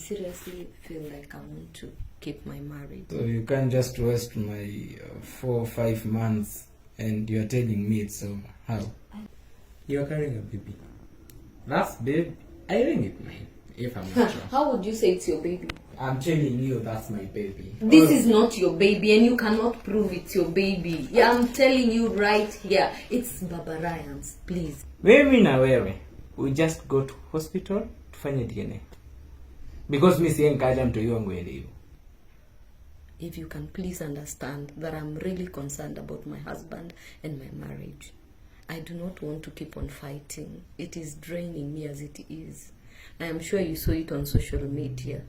seriously feel like I want to keep my marriage. So you can't just waste my 4 or 5 months and you're telling me it's so how? You're carrying a baby. That's baby. I think it's mine, if I'm not sure. How would you say it's your baby? I'm telling you that's my baby. This is not your baby and you cannot prove it's your baby. Yeah, I'm telling you right here. It's Baba Ryan's, please. Wewe na wewe, we just go to hospital tufanye DNA. Because me saying kaja mtu wangu ende hiyo. If you can please understand that I'm really concerned about my husband and my marriage. I do not want to keep on fighting. It is draining me as it is. I am sure you saw it on social media.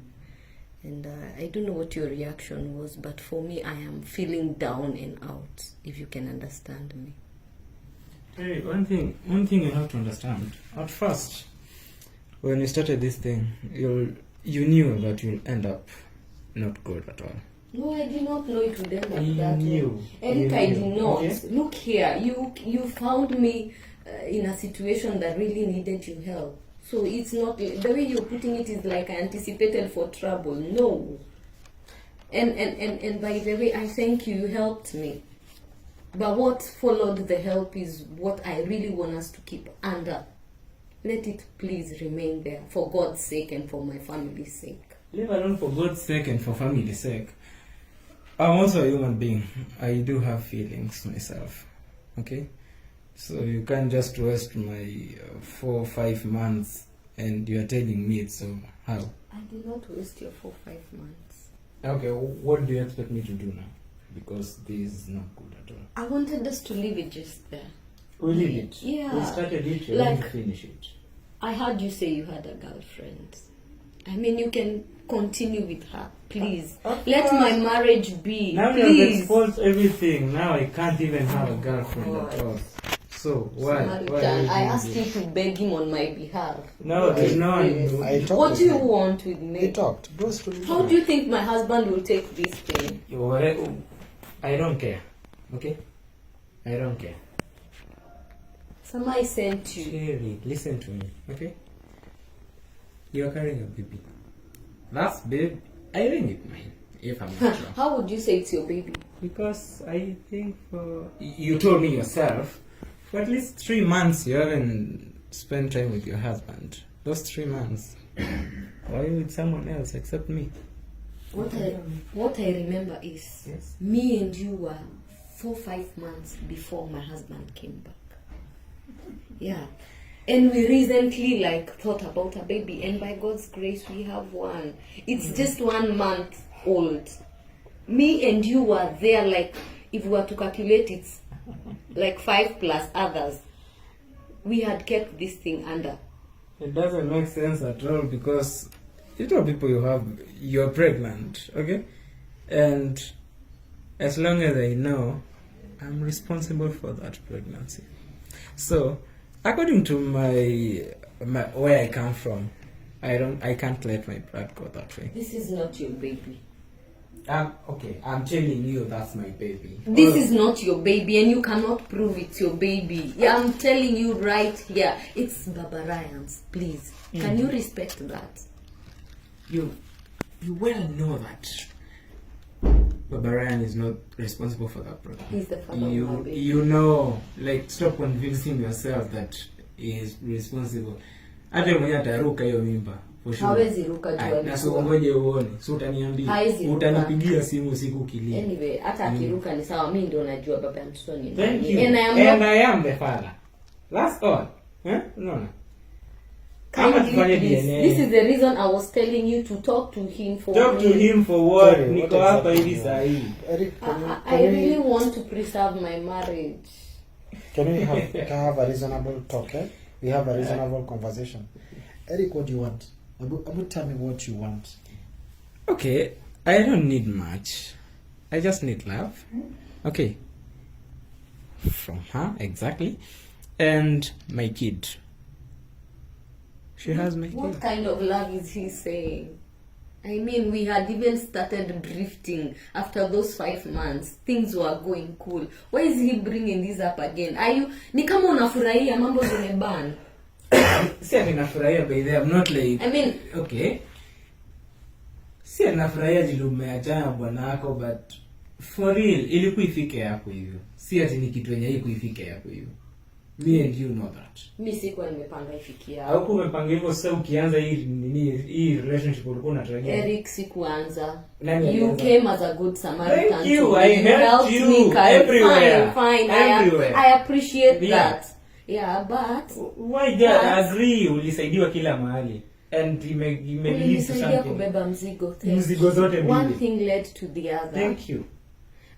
And I don't know what your reaction was, but for me, I am feeling down and out, if you can understand me. Hey, one thing you have to understand. At first, when you started this thing, you knew that you'll end up not good at all. No, I did not know it would end like You that. knew. Eric, I did not. Okay. Look here, you found me in a situation that really needed your help. So it's not, the way you're putting it is like I anticipated for trouble. No. And by the way, I thank you, you helped me. But what followed the help is what I really want us to keep under. Let it please remain there, for God's sake and for my family's sake. Leave alone for God's sake and for family's sake. I'm also a human being. I do have feelings myself. Okay? So you can't just waste my 4 or 5 months and you're telling me it's so how? I did not waste your 4 or 5 months. Okay, what do you expect me to do now? Because this is not good at all. I wanted us to leave it just there. We leave it. Yeah. We started it, we're Like- going to finish it. I heard you say you had a girlfriend. I mean, you can continue with her, please. Let my marriage be, Now you have please. exposed everything. Now I can't even have a girlfriend at all. So why? Samaritan, I asked you to beg him on my behalf. No, there's no one. I talked What with do you him. want with He me? talked. Bros to How do you think my husband will take this thing? I don't care. Okay? I don't care. Somebody sent you. Cherry, listen to me. Okay? You're carrying a baby. That's baby. I think it's mine, if I'm not sure. How would you say it's your baby? Because I think you told me yourself, for at least 3 months you haven't spent time with your husband. Those 3 months. Why are you with someone else except me? What I remember is Yes. me and you were 4 or 5 months before my husband came back. Yeah. And we recently thought about a baby, and by God's grace we have one. It's just 1 month old. Me and you were there, if we were to calculate, it's 5 plus others. We had kept this thing under. It doesn't make sense at all because you tell people you're pregnant, okay? And as long as I know, I'm responsible for that pregnancy. So, according to my where I come from, I can't let my blood go that way. This is not your baby. Okay, I'm telling you that's my baby. This is not your baby and you cannot prove it's your baby. Yeah, I'm telling you right here. It's Baba Ryan's, please. Can you respect that? You well know that Baba Ryan is not responsible for that program. He's the father of my baby. You know, stop convincing yourself that he is responsible. Hata mwenye ataruka hiyo mimba. For sure. Hawezi ruka juu alikuwa. Na so ngoje uone. So utaniambia. Hawezi ruka. Utanipigia simu usiku kilia. Anyway, hata akiruka ni sawa, mimi ndio najua baba ya mtoto ni Thank nani. you. And I am the father. That's all. No. kindly tufanye please. DNA. This is the reason I was telling you to talk to him for Talk to me. him for what? Sorry, Niko what hapa exactly hivi saa hii. Eric, I really want to preserve my marriage. can we have a reasonable talk? Eh? We have a reasonable conversation. Eric, what do you want? Abu, tell me what you want. Okay, I don't need much. I just need love. Okay. From her, exactly. And my kid. She has my What kid. kind of love is he saying? I mean, we had even started drifting after those 5 months. Things were going cool. Why is he bringing this up again? Are you ni kama unafurahia mambo zimeban? See, I mean, after I by there, I'm not like. I mean, Okay. Si anafurahia jili umeachana bwana wako, but for real ilikuwa ifike hapo hivyo. Si ati ni kitu yenye hii kuifike hapo hivyo. Me and you know that. Mimi sikuwa nimepanga ifikia. Au umepanga hivyo sasa ukianza hii relationship ulikuwa unatarajia. Eric sikuanza. Nani You alianza? came as a good Samaritan. Thank you. to me. I helped you me, Kyle. everywhere. Fine. Everywhere. I appreciate Yeah. that. Yeah, but Why did I agree? Ulisaidiwa kila mahali. And you lead to ulinisaidia something. kubeba mzigo. Mzigo zote One mbili. thing led to the other. Thank you.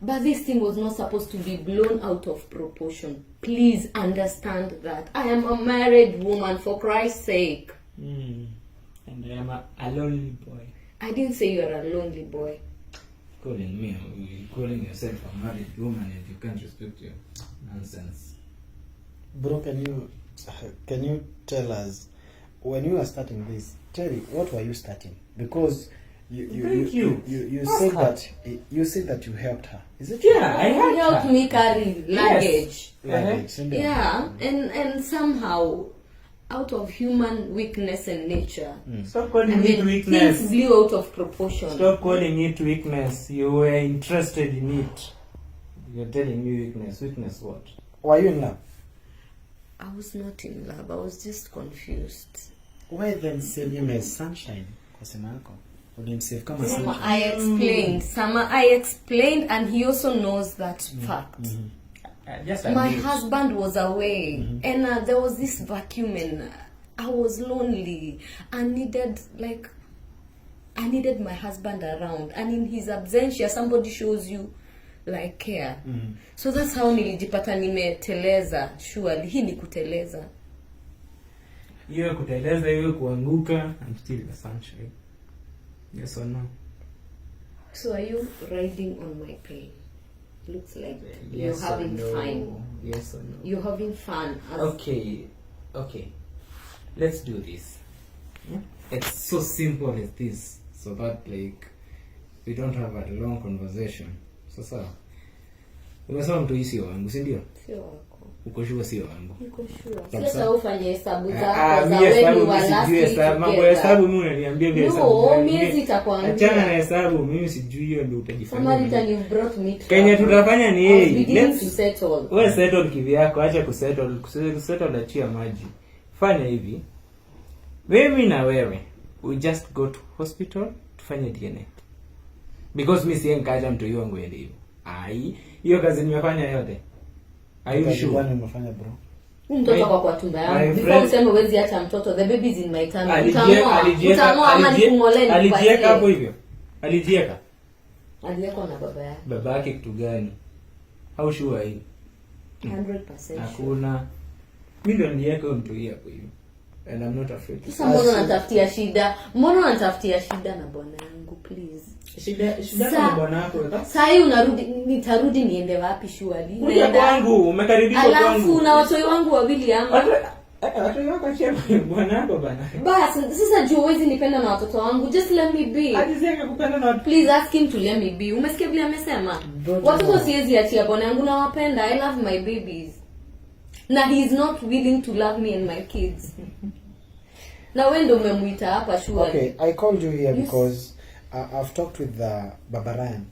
But this thing was not supposed to be blown out of proportion. Please understand that. I am a married woman, for Christ's sake. And I am a lonely boy. I didn't say you are a lonely boy. Calling yourself a married woman and you can't respect your nonsense. Bro, can you tell us, when you were starting this, Terry, what were you starting? Because you said that you helped her. Is it? Yeah, I You helped her. me carry luggage. Luggage, Yeah, and somehow, out of human weakness and nature, Stop calling I it mean, weakness. things blew out of proportion. Stop calling it weakness. You were interested in it. You're telling me weakness. Weakness what? Were you in love? I was not in love. I was just confused. Why then save him as sunshine? Kwa sema yako. Ulimsave kama sunshine. I explained, and he also knows that fact. Just My admit. husband was away, and there was this vacuum, and I was lonely. I needed my husband around, and in his absentia, somebody shows you like care. So that's how nilijipata nimeteleza. Surely hii ni kuteleza. Iwe kuteleza, iwe kuanguka, I'm still the sunshine. Yes or no? So are you riding on my pain? Looks like you're Yes or having no? fun. Yes or no? You're having fun. Okay. Let's do this. It's so simple as this, so that like we don't have a long conversation. Sasa umesema mtu hii sio wangu, si ndio? Sio wako. Uko sure sio wangu? Niko sure. Kabisa. Sasa ufanye hesabu zako za Mimi when hesabu you were mimi last sijui hesabu. Mambo ya together. hesabu mimi unaniambia vile hesabu. No, gani? miezi itakwambia. Achana na hesabu, mimi sijui, hiyo ndio utajifanya. Samaritan, you brought me to Kenya tutafanya ni I was hii. beginning to settle. Wewe settle kivyako, acha kusettle achia maji. Fanya hivi. Mimi na wewe we just go to hospital tufanye DNA. Because mimi siye nikaja mtu wangu ende hivyo. Hiyo kazi nimefanya yote. Are you sure? Gani umefanya bro? Mtoto kwa tumba my yangu. Before friend- useme huwezi acha mtoto, the baby is in my tummy. Alijieka Utamua ama nikumoleni. alijieka hapo hivyo. Alijieka. Aliwekwa na baba yake. Baba yake kitu gani? How sure are you? 100% sure. Hakuna. Mimi ndo niliweka huyo mtu hapo hivyo. And I'm not afraid. Sasa mbona unatafutia shida? Mbona unatafutia shida na bwana yangu, please? Shida na bwana wako. Sasa hii nitarudi niende wapi surely? Kuja kwangu, umekaribishwa kwangu. Alafu na watoto wangu wawili ama. Watu wako achia bwana wako bana. Bas, sasa juu huwezi nipenda na watoto wangu. Just let me be. Alizeka kupenda na watu. Please ask him to let me be. Umesikia vile amesema? Watoto siwezi achia bwana yangu, na wapenda. I love my babies. Na he is not willing to love me and my kids. Na wewe ndio umemuita hapa surely. Okay, I called you here because I've talked with Baba Ryan,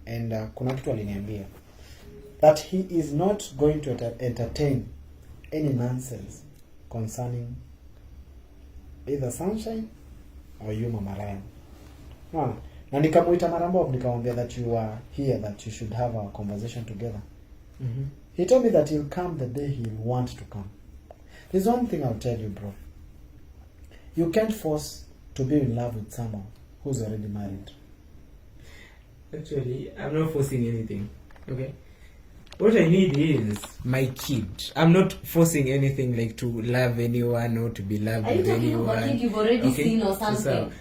and kuna kitu aliniambia that he is not going to entertain any nonsense concerning either Sunshine or you, Mama Ryan. Na nikamuita mara moja, nikamwambia that you are here, that you should have a conversation together. He told me that he'll come the day he'll want to come. There's one thing I'll tell you, bro. You can't force to be in love with someone who's already married. Actually, I'm not forcing anything. Okay? What I need is my kid. I'm not forcing anything like to love anyone or to be loved Are you with talking anyone. about it you've already seen or something? So,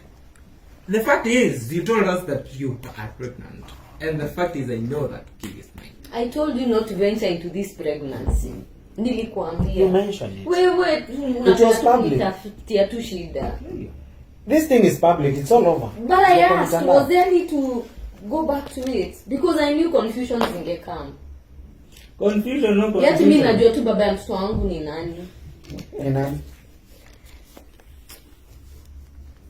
the fact is, you told us that you are pregnant. And the fact is, I know that kid is mine. I told you not to venture into this pregnancy. Nilikuambia. You mentioned it. Wewe It was public. Unatafutia tu shida. This thing is public. It's all over. But I It's asked, all was over. there need to go back to it? Because I knew confusion zingekam. Confusion, no confusion. Yet mimi najua tu baba ya mtoto wangu ni nani. Ni nani?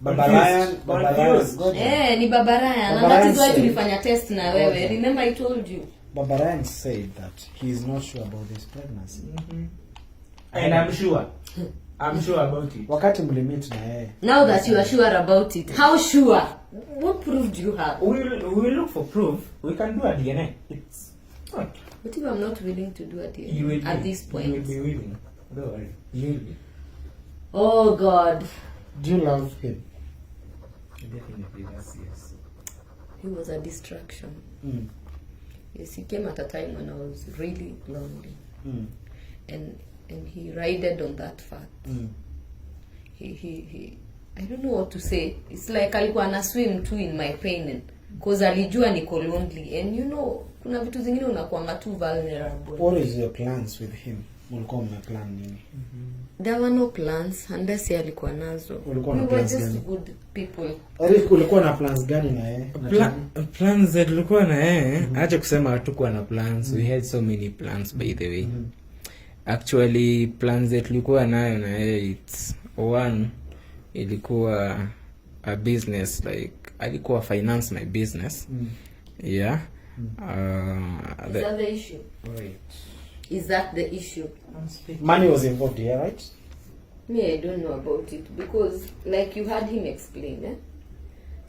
Baba Ryan, ni Baba Ryan. And that is why tulifanya test na wewe. Okay. Remember I told you. Baba Ryan said that he is not sure about this pregnancy. And I'm sure about it. Wakati mlimit na yeye. Now that you are sure about it, how sure? What proof do you have? We will look for proof. We can do a DNA. It's not. What if I'm not willing to do it You will at be, this point? You will be willing. Don't worry. You will be. Oh God. Do you love him? Definitely, yes. He was a distraction. Mm. Yes, he came at a time when I was really lonely. Mm. And he rided on that fact. Mm. He I don't know what to say. It's like alikuwa ana swim too in my pain because alijua niko lonely, and you know kuna vitu zingine unakuanga too vulnerable. What is your plans with him? Mulikuwa mmeplan nini? There were no plans unless yeye alikuwa nazo. We were just good people. Ulikuwa na plans gani na yeye? Plans that tulikuwa na yeye, acha kusema hatukuwa na plans. We had so many plans, by the way. Actually, plans that tulikuwa nayo na yeye, it's one, ilikuwa a business, like alikuwa finance my business. Yeah. Is that the issue? Wait. Is that the issue? Money was involved here, right? Me, I don't know about it because, like you had him explain,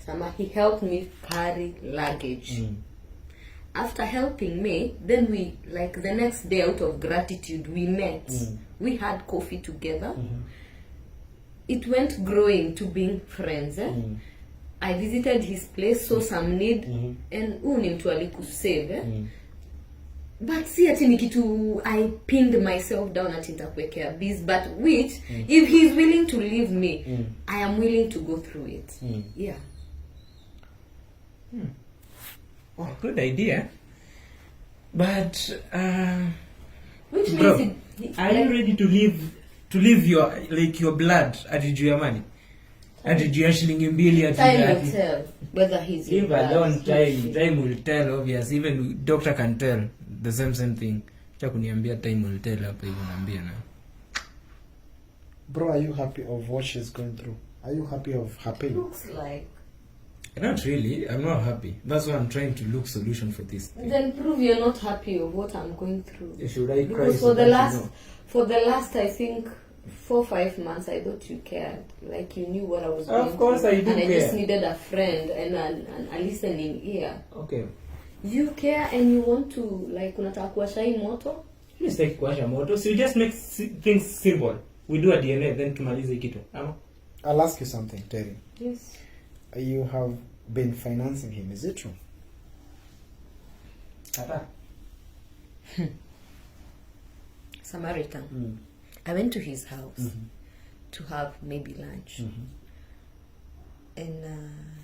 Sama, he helped me carry luggage. After helping me, then we, like the next day, out of gratitude, we met. We had coffee together. It went growing to being friends. I visited his place, saw some need, and ni mtu alikusave. But see ati ni kitu I pinned myself down ati nitakuwekea biz, but which if he's willing to leave me, I am willing to go through it. Yeah. Oh, good idea. But Which bro, means are you ready to leave your blood ati juu ya money? Ati juu ya shilingi mbili ati time will tell whether he's leave alone. Time will tell, obvious. Even doctor can tell the same thing. Cha kuniambia time will tell hapa hivyo naambia na. Bro, are you happy of what she's going through? Are you happy of her pain? looks like. Not really. I'm not happy. That's why I'm trying to look solution for this thing. Then prove you're not happy of what I'm going through. Should I cry? Because for the last I think 4-5 months I thought you cared, like you knew what I was going through. Of course I do and care. I just needed a friend and a listening ear. Okay. You care and you want to, like, unataka kuwasha hii moto? Please take kuwasha moto. So you just make things simple. We do a DNA then tumalize hii kitu. I'll ask you something, Terry. Yes. You have been financing him, is it true? Samaritan. I went to his house to have maybe lunch. And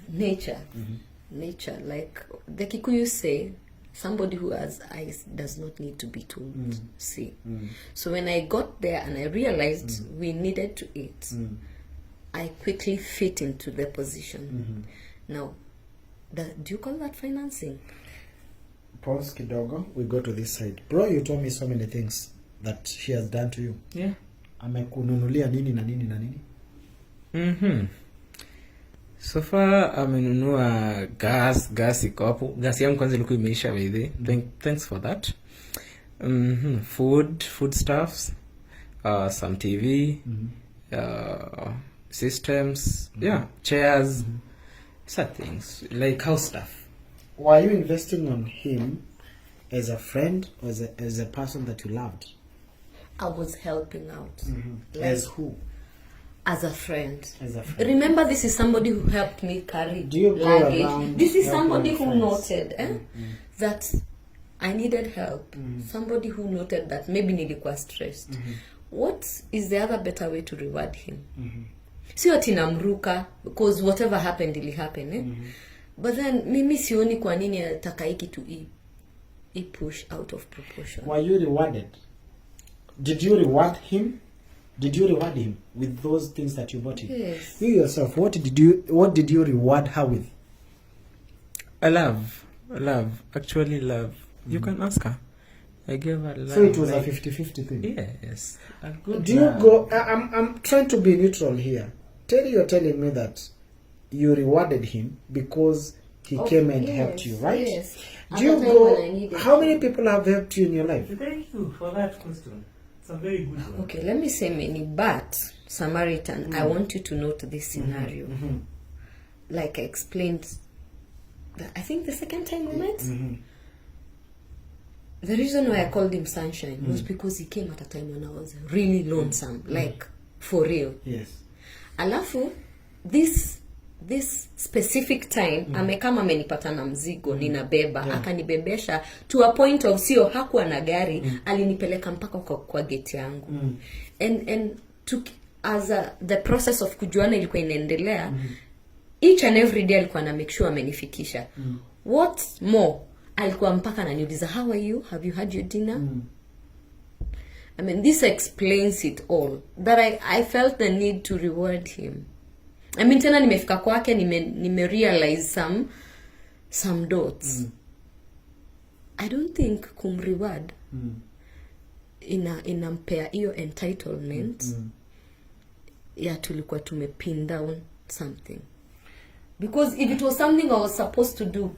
nature, like the Kikuyu say, somebody who has eyes does not need to be told see. So when I got there and I realized we needed to eat, I quickly fit into the position. Now, do you call that financing? Pause kidogo, we go to this side. Bro, you told me so many things that she has done to you. Yeah. Amekununulia nini na nini na nini? So far amenunua gas iko hapo. Gas yangu kwanza ilikuwa imeisha by the way. Thanks for that. Food stuffs, some TV, systems, chairs, such things like house stuff. Were you investing on him as a friend or as a person that you loved? I was helping out. Like, As who? as a friend. As a friend. Remember, this is somebody who helped me carry Do you go luggage. around This is helping somebody your who friends? noted that I needed help. Somebody who noted that maybe nilikuwa stressed. What is the other better way to reward him? Sio ati namruka because whatever happened will happen. But then mimi sioni kwa nini nataka hiki to push out of proportion. Were you rewarded? Did you reward him? Did you reward him with those things that you bought him? Yes. You yourself, what did you reward her with? Love. Actually love. You can ask her. I gave her love. So it was a 50-50 thing. Yes. A good Do you love. go? I'm trying to be neutral here. You're telling me that you rewarded him because he came and helped you, right? Yes. Do you go? How many people have helped you in your life? Thank you for that question. It's a very good one. Okay, let me say many, but Samaritan, I want you to note this scenario. Like I explained, I think the second time we met, the reason why I called him Sunshine was because he came at a time when I was really lonesome, like for real. Yes. Alafu, this specific time amekama amenipata na mzigo ninabeba, akanibebesha to a point of sio hakuwa na gari, alinipeleka mpaka kwa gate yangu. And as the process of kujuana ilikuwa inaendelea, each and every day alikuwa na make sure amenifikisha. What more, alikuwa mpaka ananiuliza, how are you, have you had your dinner? I mean, this explains it all, that I felt the need to reward him. I mean, tena nimefika kwake, nime realize some dots. I don't think kumreward inampea hiyo entitlement ya tulikuwa tumepin down something. Because if it was something I was supposed to do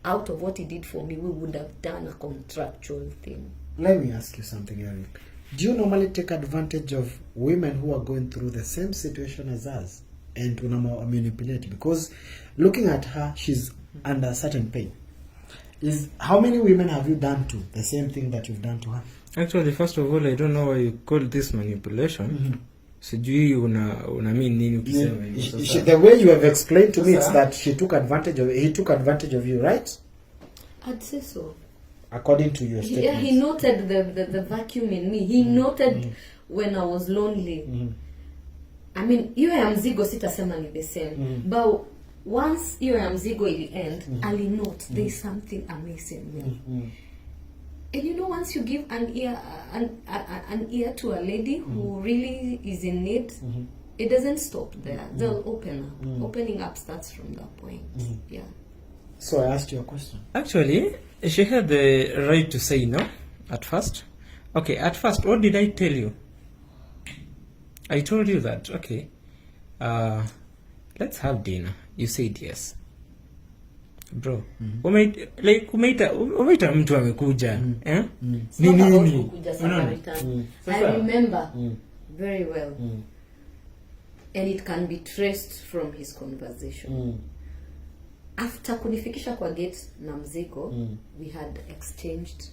out of what he did for me, we would have done a contractual thing. Let me ask you something, Eric. Do you normally take advantage of women who are going through the same situation as us and manipulate? Because looking at her, she's under a certain pain. How many women have you done to the same thing that you've done to her? Actually, first of all, I don't know why you call this manipulation. Sijui una mean nini ukisema. The way you have explained to me is that he took advantage of you, right? I'd say so. According to your statement. Yeah, he noted the vacuum in me. He noted when I was lonely. I mean, hiyo ya mzigo sitasema ni the same. But once hiyo ya mzigo ili end, Ali note there's something amazing there. And you know, once you give an ear to a lady who really is in need, it doesn't stop there. They'll open up. Opening up starts from that point. Yeah. So I asked you a question. Actually, she had the right to say no at first. Okay, at first, what did I tell you? I told you that, okay, let's have dinner. You said yes. Bro, umeita mtu amekuja. Ni nini? I remember very well. And it can be traced from his conversation. After kunifikisha kwa gate na mzigo, we had exchanged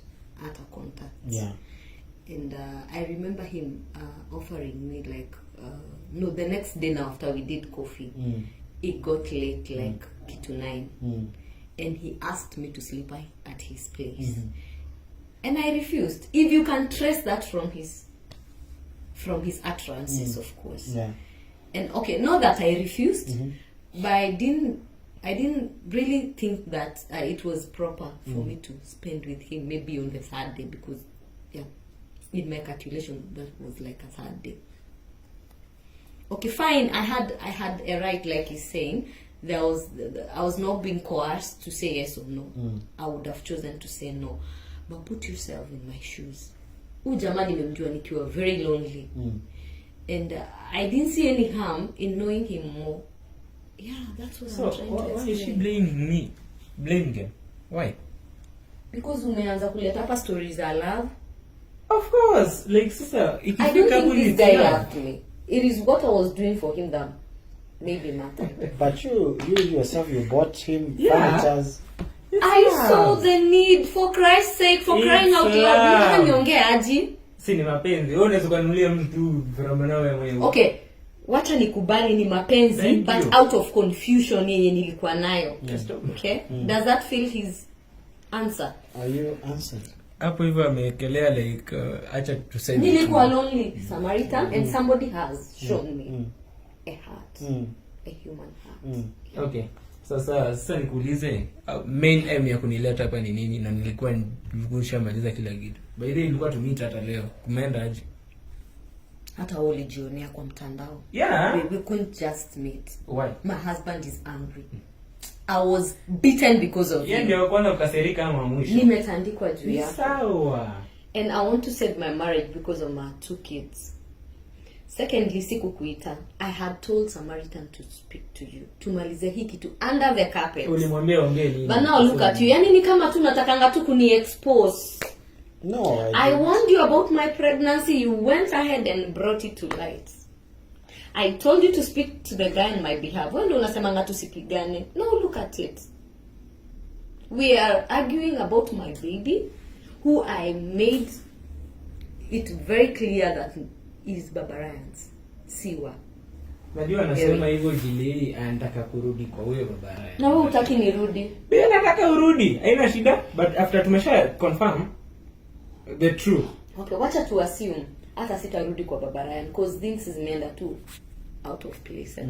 other contacts. Yeah. And I remember him offering me like, no, the next day now after we did coffee, it got late, like kitu 9. And he asked me to sleep at his place. And I refused. If you can trace that from his utterances, of course. Yeah. And okay, not that I refused, but I didn't really think that it was proper for me to spend with him maybe on the third day, because in my calculation that was like a third day. Okay, fine. I had a right, like he's saying. I was not being coerced to say yes or no. I would have chosen to say no. But put yourself in my shoes. Jamani nimemjua nikiwa very lonely. And I didn't see any harm in knowing him more. Yeah, that's what I'm trying to explain. Why is she blaming me? Blaming him? Why? Because umeanza kuleta hapa stories I love. Of course. Like, sister, I don't think this guy loved me. It is what I was doing for him that maybe mattered. But you yourself, you bought him furnitures. I saw the need, for Christ's sake, for crying out loud. Niongea aji. Si ni mapenzi. Wewe unaweza kununulia mtu phenomenal wewe. Okay. Wacha nikubali ni mapenzi, but out of confusion yenye nilikuwa nayo. Okay? Does that feel his answer? Are you answered? Hapo hivyo amekelea like acha tuseme. Nilikuwa lonely Samaritan and somebody has shown me a heart. A human heart. Okay. Sasa nikuulize, main aim ya kunileta hapa ni nini, na nilikuwa nishamaliza kila kitu. By the way, nilikuwa tumeita hata leo. Kumeenda aje? Hata ulijionea kwa mtandao. Yeah. We couldn't just meet. Why? My husband is angry. I was beaten because of him. Ndio kwanza ukasirika kama mwisho. Nimetandikwa juu yake. Sawa. And I want to save my marriage because of my 2 kids. Secondly, sikukuita. I had told Samaritan to speak to you. Tumalize hii kitu under the carpet. Ulimwambia ongee nini? But now look at you. Yani ni kama tu natakanga tu kuni expose. No, I warned you about my pregnancy. You went ahead and brought it to light. I told you to speak to the guy on my behalf. When unasemanga tusipigane? No, look at it. We are arguing about my baby, who I made it very clear that is Baba Ryan's. Siwa. Najua anasema hivyo jili anataka kurudi kwa huyo Baba Ryan. Na wewe hutaki nirudi? Mimi nataka urudi. Haina shida, but after tumesha confirm the truth. Okay, wacha tu assume hata sitarudi kwa Baba Ryan because things is meenda too out of place.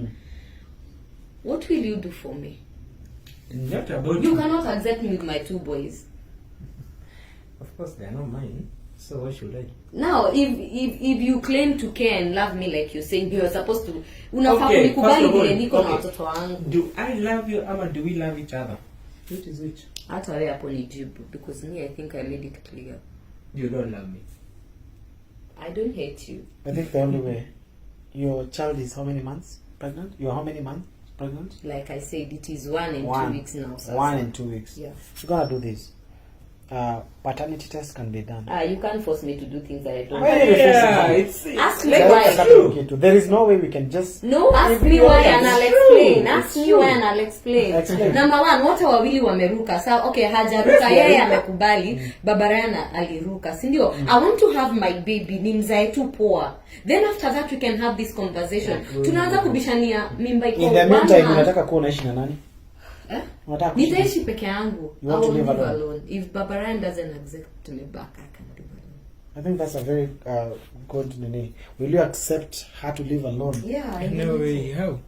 What will you do for me? Not about You cannot accept me with my 2 boys. Of course they are not mine. So why should I? Now, if you claim to care and love me like you're saying, you're supposed to. Unafaa Okay, kunikubali first of all, vile niko na okay. watoto wangu. Do I love you ama do we love each other? Which is which? Hata wewe hapo nijibu because me I think I made it clear. You don't love me. I don't hate you. I think the only way. Your child is how many months pregnant? You are how many months pregnant? Like I said, it is 1 and 2 weeks now. Sasa. 1 and 2 weeks. Yeah. You're gonna do this. Paternity test can be done. You can't force me to do things that I don't. Yeah, it's Ask me like why. true. There is no way we can just. No, ask If me you why want, and I'll it's explain. true. Ask It's me why true. and I'll explain. Explain. Number 1, wote wawili wameruka. Sa okay, hajaruka Yes, yeye yeah. amekubali, Baba Ryan aliruka. Si ndio? I want to have my baby, nimzae tu poa. Then after that we can have this conversation. Tunaanza kubishania mimba iko. In the meantime, unataka kuwa unaishi na nani? Unataka kuishi? Nitaishi peke yangu. You I want to will live live alone? alone. If Baba Ryan doesn't accept me back, I can live alone. I think that's a very good nini. Will you accept her to live alone? Yeah, I No know. way, how?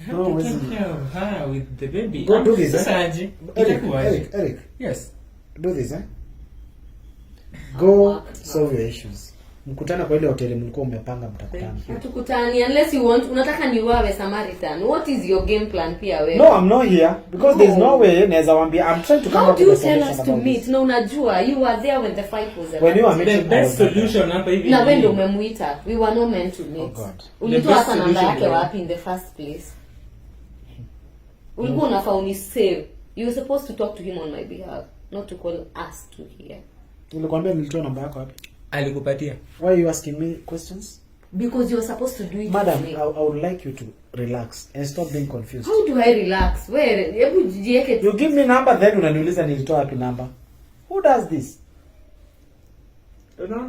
How No, to listen. take care of her with the baby? Go do this, Sasa aje? Eric, Itakuwaje? Eric, Yes. do this, Go solve your issues. Mkutana kwa ile hoteli mlikuwa mmepanga mtakutana. Hatukutani unless you want. Unataka niwawe Samaritan. What is your game plan pia wewe? No, I'm not here because there's no way naweza waambia I'm trying to come How up do with you a tell solution us to about meet? this. No, unajua you were there when the fight was When you were happening. The meeting, best solution hapa hivi. Na wewe ndio ni- umemuita. We were not meant to meet. Oh God. Ulitoa The best hata namba solution yake ni- wapi in the first place? Ulikuwa unafaa unisave. You were supposed to talk to him on my behalf, not to call us to here. Nilikwambia nilitoa namba yako wapi? Alikupatia. Why are you asking me questions? Because you were supposed to do it Madam, with me. I would like you to relax and stop being confused. How do I relax? Where? Hebu jieke. You give me number then unaniuliza nilitoa wapi number. Who does this?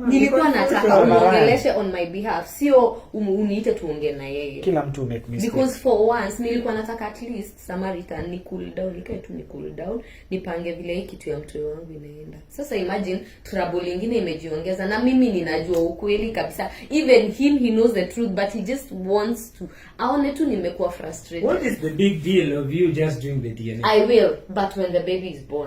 Nilikuwa nataka Baba Ryan. umuongeleshe on my behalf, sio uniite tuongee na yeye. Kila mtu make mistake. Because for once nilikuwa nataka at least Samaritan ni cool down, nikae tu ni cool down, nipange vile hii kitu ya mtoto wangu inaenda. Sasa imagine trouble nyingine imejiongeza na mimi ninajua ukweli kabisa. Even him, he knows the truth but he just wants to. Aone tu nimekuwa frustrated. What is the big deal of you just doing the DNA? I will, but when the baby is born.